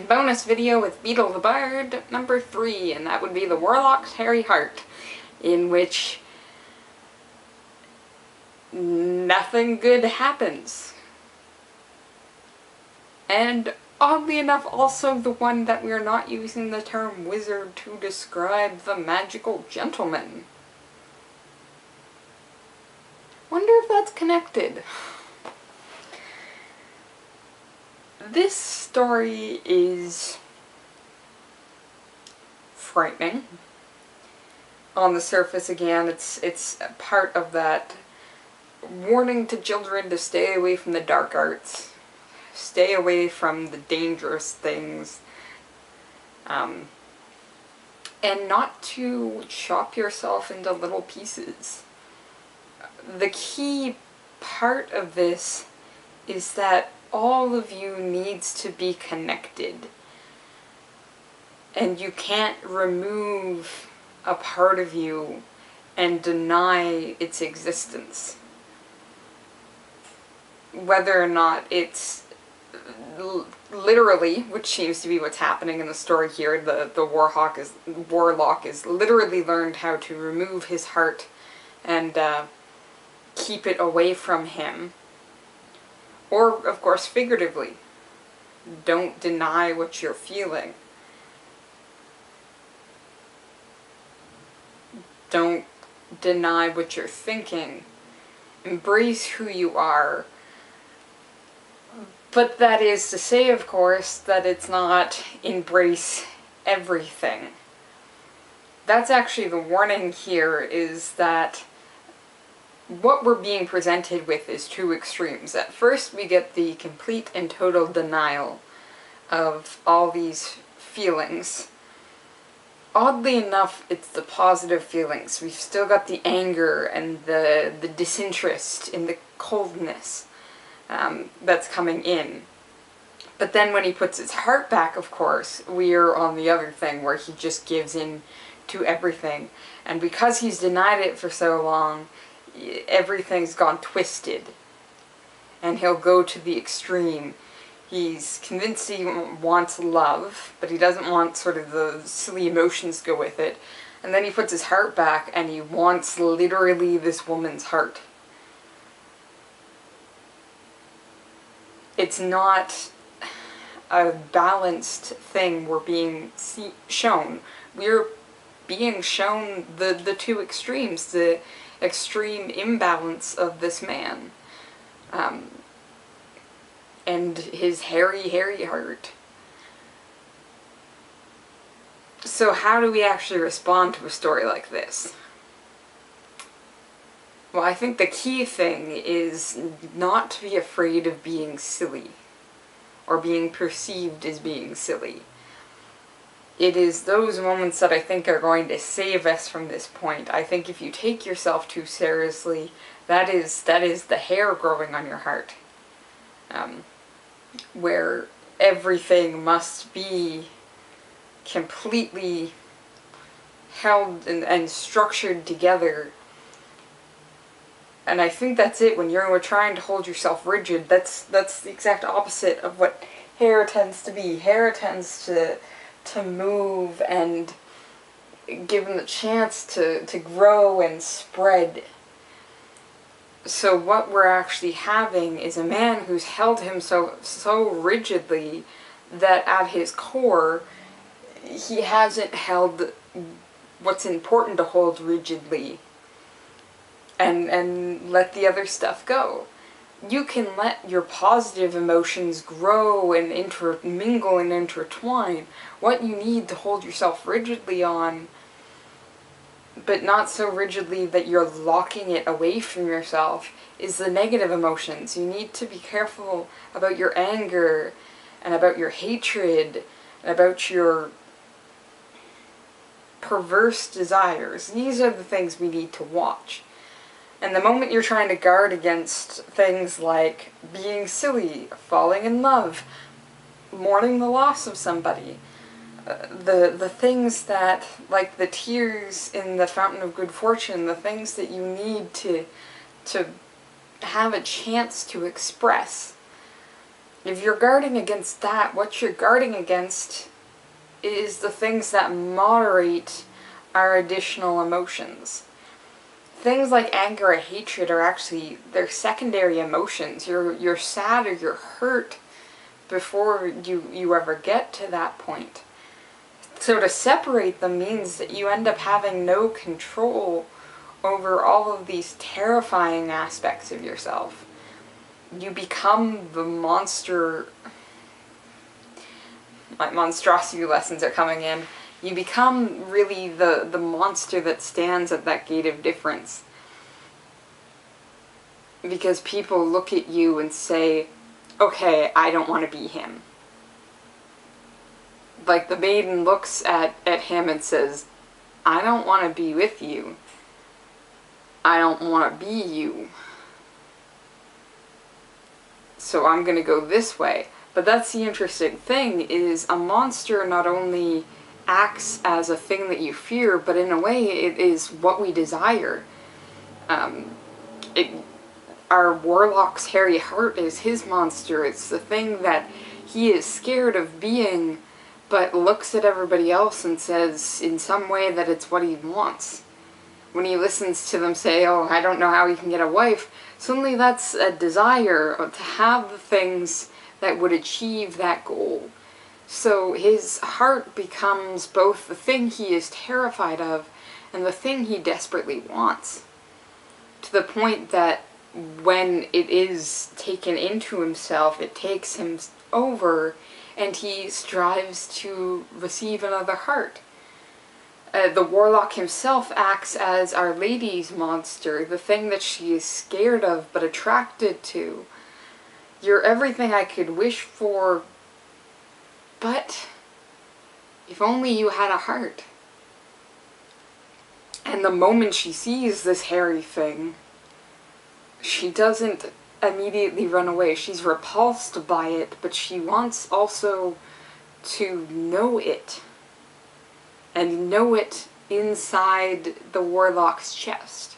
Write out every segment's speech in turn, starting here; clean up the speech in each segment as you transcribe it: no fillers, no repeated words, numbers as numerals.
bonus video with Beedle the Bard number 3, and that would be the Warlock's Hairy Heart, in which nothing good happens. And oddly enough, also the one that we are not using the term wizard to describe the magical gentleman. Wonder if that's connected. This story is frightening. On the surface, again, it's part of that warning to children to stay away from the dark arts, stay away from the dangerous things, and not to chop yourself into little pieces. The key part of this is that all of you needs to be connected, and you can't remove a part of you and deny its existence. Whether or not it's literally, which seems to be what's happening in the story here, the Warlock is literally learned how to remove his heart and keep it away from him. Or, of course, figuratively, don't deny what you're feeling. Don't deny what you're thinking. Embrace who you are. But that is to say, of course, that it's not embrace everything. That's actually the warning here, is that what we're being presented with is two extremes. At first, we get the complete and total denial of all these feelings. Oddly enough, it's the positive feelings. We've still got the anger and the disinterest and the coldness that's coming in. But then when he puts his heart back, of course, we're on the other thing where he just gives in to everything. And because he's denied it for so long, everything's gone twisted. And he'll go to the extreme. He's convinced he wants love, but he doesn't want sort of the silly emotions to go with it. And then he puts his heart back and he wants literally this woman's heart. It's not a balanced thing we're being shown. We're being shown the two extremes, the extreme imbalance of this man. And his hairy heart. So how do we actually respond to a story like this? Well, I think the key thing is not to be afraid of being silly, or being perceived as being silly. It is those moments that I think are going to save us from this point. I think if you take yourself too seriously, that is the hair growing on your heart. Where everything must be completely held and structured together. And I think that's it. When you're trying to hold yourself rigid, that's the exact opposite of what hair tends to be. Hair tends to move and given the chance to grow and spread. So what we're actually having is a man who's held him so rigidly that at his core, he hasn't held what's important to hold rigidly and let the other stuff go. You can let your positive emotions grow and intermingle and intertwine. What you need to hold yourself rigidly on, but not so rigidly that you're locking it away from yourself, is the negative emotions. You need to be careful about your anger, and about your hatred, and about your perverse desires. These are the things we need to watch. And the moment you're trying to guard against things like being silly, falling in love, mourning the loss of somebody, the things that, like the tears in the Fountain of Good Fortune, the things that you need to have a chance to express, If you're guarding against that, what you're guarding against is the things that moderate our additional emotions. Things like anger or hatred are actually, they're secondary emotions. You're sad or you're hurt before you ever get to that point. So to separate them means that you end up having no control over all of these terrifying aspects of yourself. You become the monster. My monstrosity lessons are coming in. You become really the monster that stands at that gate of difference. Because people look at you and say, okay, I don't want to be him. Like the maiden looks at him and says, I don't want to be with you. I don't want to be you. So I'm going to go this way. But that's the interesting thing, is a monster not only acts as a thing that you fear, but in a way it is what we desire. Our warlock's hairy heart is his monster. It's the thing that he is scared of being, but looks at everybody else and says in some way that it's what he wants. When he listens to them say, oh, I don't know how he can get a wife, suddenly that's a desire to have the things that would achieve that goal. So his heart becomes both the thing he is terrified of and the thing he desperately wants. To the point that when it is taken into himself, it takes him over and he strives to receive another heart. The warlock himself acts as Our Lady's monster, the thing that she is scared of but attracted to. You're everything I could wish for, but if only you had a heart. And the moment she sees this hairy thing, she doesn't immediately run away. She's repulsed by it, but she wants also to know it. And know it inside the warlock's chest.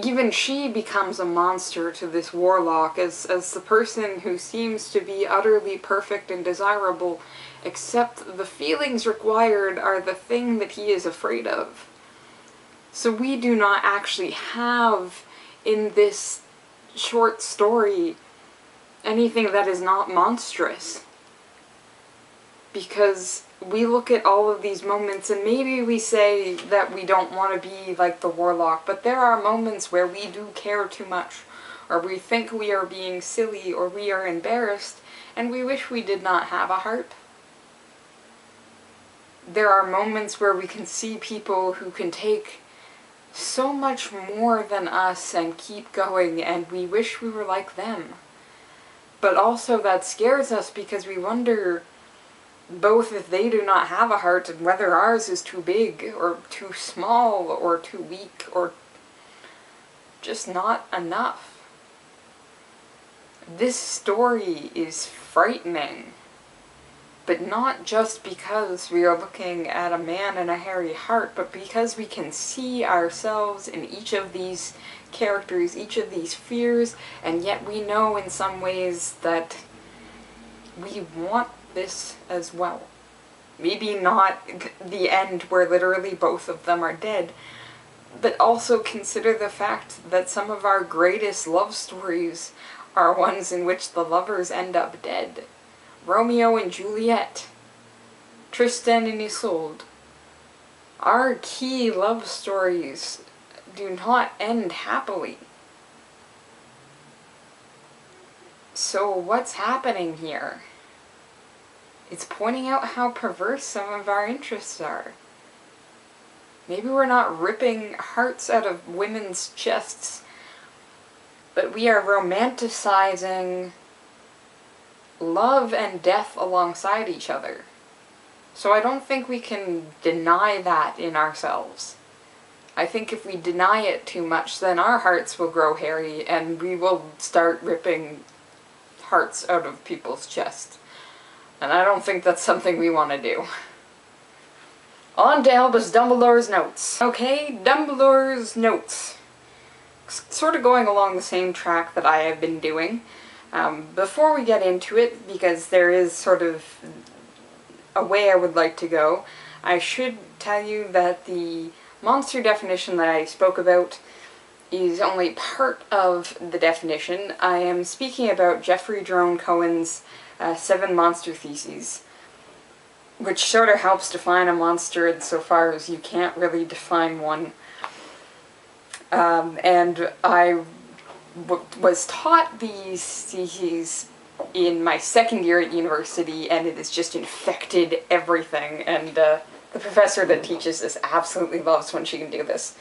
Even she becomes a monster to this warlock as the person who seems to be utterly perfect and desirable, except the feelings required are the thing that he is afraid of. So we do not actually have in this short story anything that is not monstrous. Because we look at all of these moments and maybe we say that we don't want to be like the warlock, but there are moments where we do care too much, or we think we are being silly, or we are embarrassed, and we wish we did not have a heart. There are moments where we can see people who can take so much more than us and keep going, and we wish we were like them. But also that scares us because we wonder both if they do not have a heart and whether ours is too big or too small or too weak or just not enough. This story is frightening, but not just because we are looking at a man and a hairy heart, but because we can see ourselves in each of these characters, each of these fears, and yet we know in some ways that we want this as well. Maybe not the end where literally both of them are dead, but also consider the fact that some of our greatest love stories are ones in which the lovers end up dead. Romeo and Juliet, Tristan and Isolde. Our key love stories do not end happily. So what's happening here? It's pointing out how perverse some of our interests are. Maybe we're not ripping hearts out of women's chests, but we are romanticizing love and death alongside each other. So I don't think we can deny that in ourselves. I think if we deny it too much, then our hearts will grow hairy and we will start ripping hearts out of people's chests. And I don't think that's something we want to do. On to Albus Dumbledore's notes. Okay, Dumbledore's notes. Sort of going along the same track that I have been doing. Before we get into it, because there is sort of a way I would like to go, I should tell you that the monster definition that I spoke about is only part of the definition. I am speaking about Jeffrey Jerome Cohen's 7 monster theses, which sort of helps define a monster insofar as you can't really define one. And I was taught these theses in my second year at university, and it has just infected everything, and the professor that teaches this absolutely loves when she can do this.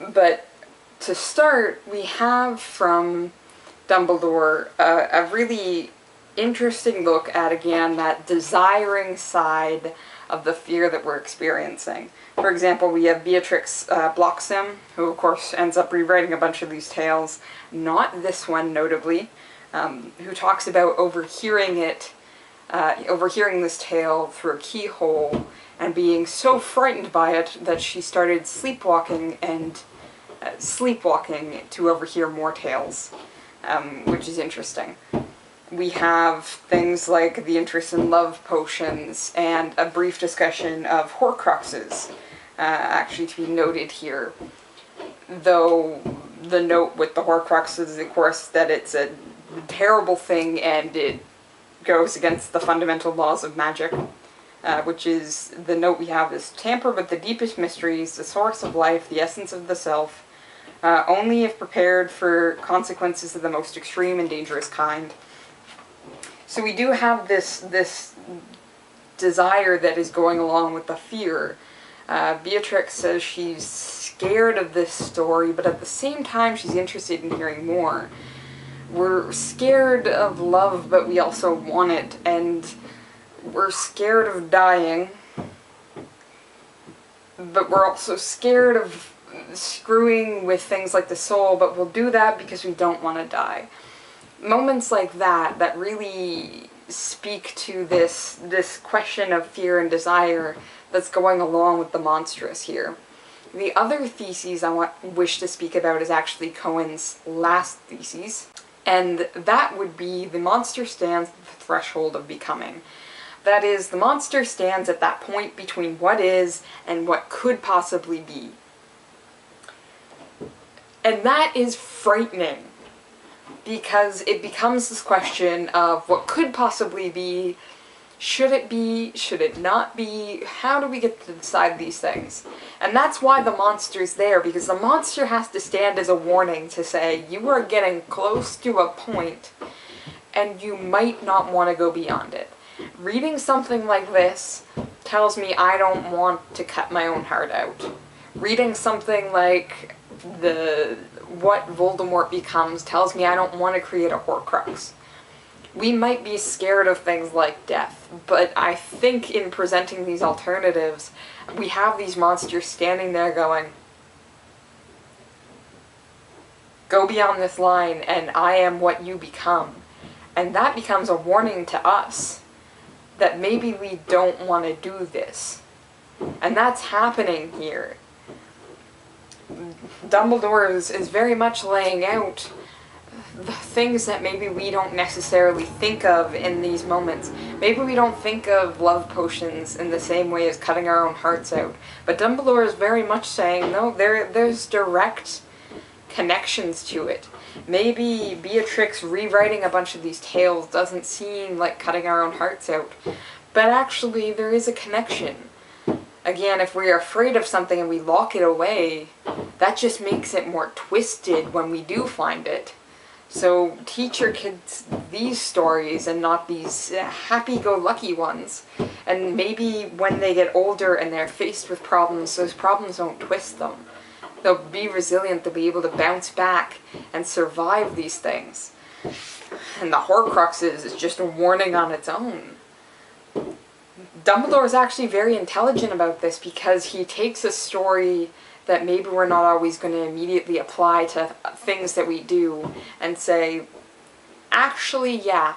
But to start, we have from Dumbledore a really interesting look at, again, that desiring side of the fear that we're experiencing. For example, we have Beatrix Bloxham, who of course ends up rewriting a bunch of these tales, not this one notably, who talks about overhearing this tale through a keyhole and being so frightened by it that she started sleepwalking to overhear more tales, which is interesting. We have things like the interest in love potions and a brief discussion of Horcruxes, actually to be noted here. Though the note with the Horcruxes is, of course, that it's a terrible thing and it goes against the fundamental laws of magic, which is the note we have is tamper with the deepest mysteries, the source of life, the essence of the self, only if prepared for consequences of the most extreme and dangerous kind. So we do have this desire that is going along with the fear. Beatrix says she's scared of this story, but at the same time she's interested in hearing more. We're scared of love, but we also want it, and we're scared of dying, but we're also scared of screwing with things like the soul, but we'll do that because we don't want to die. Moments like that really speak to this question of fear and desire that's going along with the monstrous here. The other theses I wish to speak about is actually Cohen's last thesis, and that would be the monster stands at the threshold of becoming. That is, the monster stands at that point between what is and what could possibly be. And that is frightening, because it becomes this question of what could possibly be, should it not be, how do we get to decide these things? And that's why the monster's there, because the monster has to stand as a warning to say, you are getting close to a point, and you might not want to go beyond it. Reading something like this tells me I don't want to cut my own heart out. Reading something like what Voldemort becomes tells me I don't want to create a Horcrux. We might be scared of things like death, but I think in presenting these alternatives, we have these monsters standing there going, go beyond this line and I am what you become. And that becomes a warning to us that maybe we don't want to do this. And that's happening here. Dumbledore is very much laying out the things that maybe we don't necessarily think of in these moments. Maybe we don't think of love potions in the same way as cutting our own hearts out. But Dumbledore is very much saying, no, there's direct connections to it. Maybe Beatrix rewriting a bunch of these tales doesn't seem like cutting our own hearts out. But actually, there is a connection. Again, if we're afraid of something and we lock it away, that just makes it more twisted when we do find it. So teach your kids these stories and not these happy-go-lucky ones. And maybe when they get older and they're faced with problems, those problems don't twist them. They'll be resilient, they'll be able to bounce back and survive these things. And the Horcruxes is just a warning on its own. Dumbledore is actually very intelligent about this, because he takes a story that maybe we're not always going to immediately apply to things that we do and say, actually, yeah,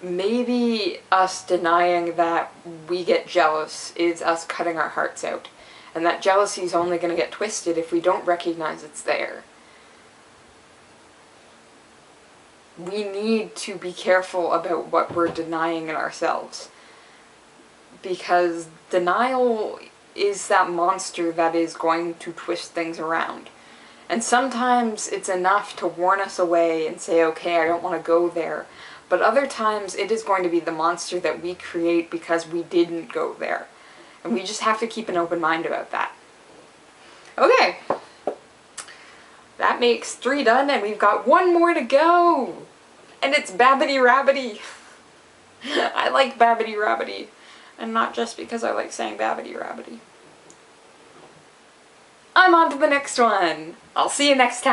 maybe us denying that we get jealous is us cutting our hearts out. And that jealousy is only going to get twisted if we don't recognize it's there. we need to be careful about what we're denying in ourselves. Because denial is that monster that is going to twist things around. And sometimes it's enough to warn us away and say, okay, I don't want to go there. But other times it is going to be the monster that we create because we didn't go there. And we just have to keep an open mind about that. Okay. That makes 3 done, and we've got 1 more to go! And it's Babbity Rabbity! I like Babbity Rabbity. And not just because I like saying Babbity Rabbity. I'm on to the next one! I'll see you next time!